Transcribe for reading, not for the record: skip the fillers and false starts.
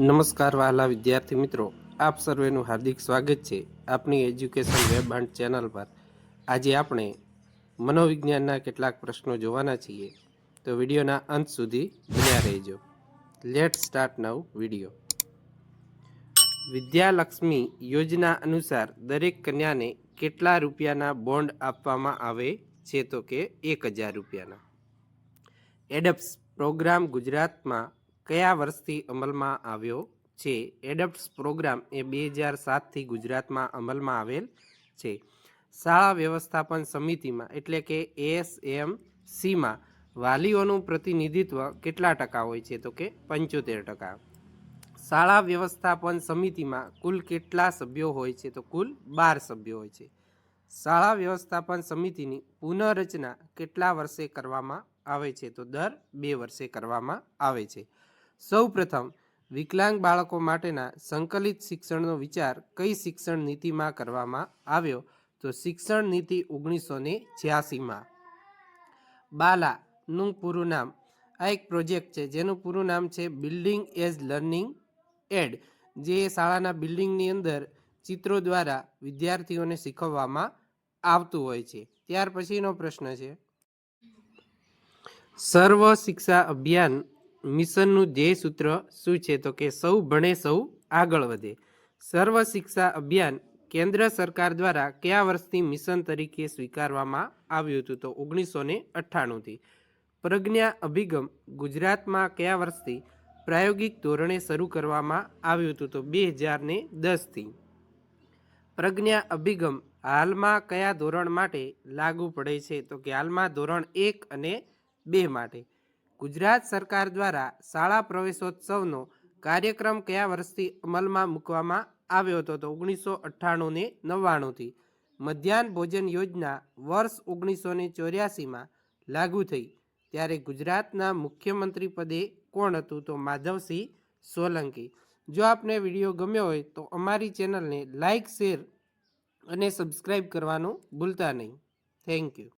નમસ્કાર વહાલા વિદ્યાર્થી મિત્રો, આપ સર્વેનું હાર્દિક સ્વાગત છે આપની એજ્યુકેશન વેબ હન્ટ ચેનલ પર। આજે આપણે મનોવિજ્ઞાનના કેટલાક પ્રશ્નો જોવાના છીએ, તો વિડીયોના અંત સુધી બન્યા રહેજો। લેટ સ્ટાર્ટ નવ વિડીયો। વિદ્યાલક્ષ્મી યોજના અનુસાર દરેક કન્યાને કેટલા રૂપિયાના બોન્ડ આપવામાં આવે છે? તો કે 1000 રૂપિયાના। એડપ્સ પ્રોગ્રામ ગુજરાતમાં કયા વર્ષથી અમલમાં આવ્યો છે? એડપ્સ પ્રોગ્રામ એ 2007થી ગુજરાતમાં અમલમાં આવેલ છે। શાળા વ્યવસ્થાપન સમિતિમાં એટલે કે એએસએમસીમાં વાલીઓનું પ્રતિનિધિત્વ કેટલા ટકા હોય છે? તો કે 75%। શાળા વ્યવસ્થાપન સમિતિમાં કુલ કેટલા સભ્યો હોય છે? તો કુલ 12 સભ્યો હોય છે। શાળા વ્યવસ્થાપન સમિતિની પુનઃરચના કેટલા વર્ષે કરવામાં આવે છે? તો દર 2 વર્ષે કરવામાં આવે છે। સૌ પ્રથમ વિકલાંગ બાળકો માટેના સંકલિત શિક્ષણનો વિચાર કઈ શિક્ષણ નીતિમાં કરવામાં આવ્યો? તો શિક્ષણ નીતિ 1986માં। બાલાનું પૂરું નામ, આ એક પ્રોજેક્ટ છે જેનું પૂરું નામ છે બિલ્ડિંગ એઝ લર્નિંગ એડ, જે શાળાના બિલ્ડિંગની અંદર ચિત્રો દ્વારા વિદ્યાર્થીઓને શીખવવામાં આવતું હોય છે। ત્યાર પછીનો પ્રશ્ન છે, સર્વ શિક્ષા અભિયાન મિશનનું ધ્યેય સૂત્ર શું છે? તો કે સૌ ભણે સૌ આગળ વધે। સર્વ શિક્ષા અભિયાન કેન્દ્ર સરકાર દ્વારા કયા વર્ષથી મિશન તરીકે સ્વીકારવામાં આવ્યું હતું? તો 1998થી। પ્રજ્ઞા અભિગમ ગુજરાતમાં કયા વર્ષથી પ્રાયોગિક ધોરણે શરૂ કરવામાં આવ્યું હતું? તો 2010થી। પ્રજ્ઞા અભિગમ હાલમાં કયા ધોરણ માટે લાગુ પડે છે? તો કે હાલમાં ધોરણ 1 અને 2 માટે। ગુજરાત સરકાર દ્વારા શાળા પ્રવેશોત્સવનો કાર્યક્રમ કયા વર્ષથી અમલમાં મૂકવામાં આવ્યો હતો? તો 1998 ને 99થી। મધ્યાહન ભોજન યોજના વર્ષ 1984માં લાગુ થઈ ત્યારે ગુજરાતના મુખ્યમંત્રી પદે કોણ હતું? તો માધવસિંહ સોલંકી। જો આપને વિડીયો ગમ્યો હોય તો અમારી ચેનલને લાઇક, શેર અને સબસ્ક્રાઈબ કરવાનું ભૂલતા નહીં। Thank you.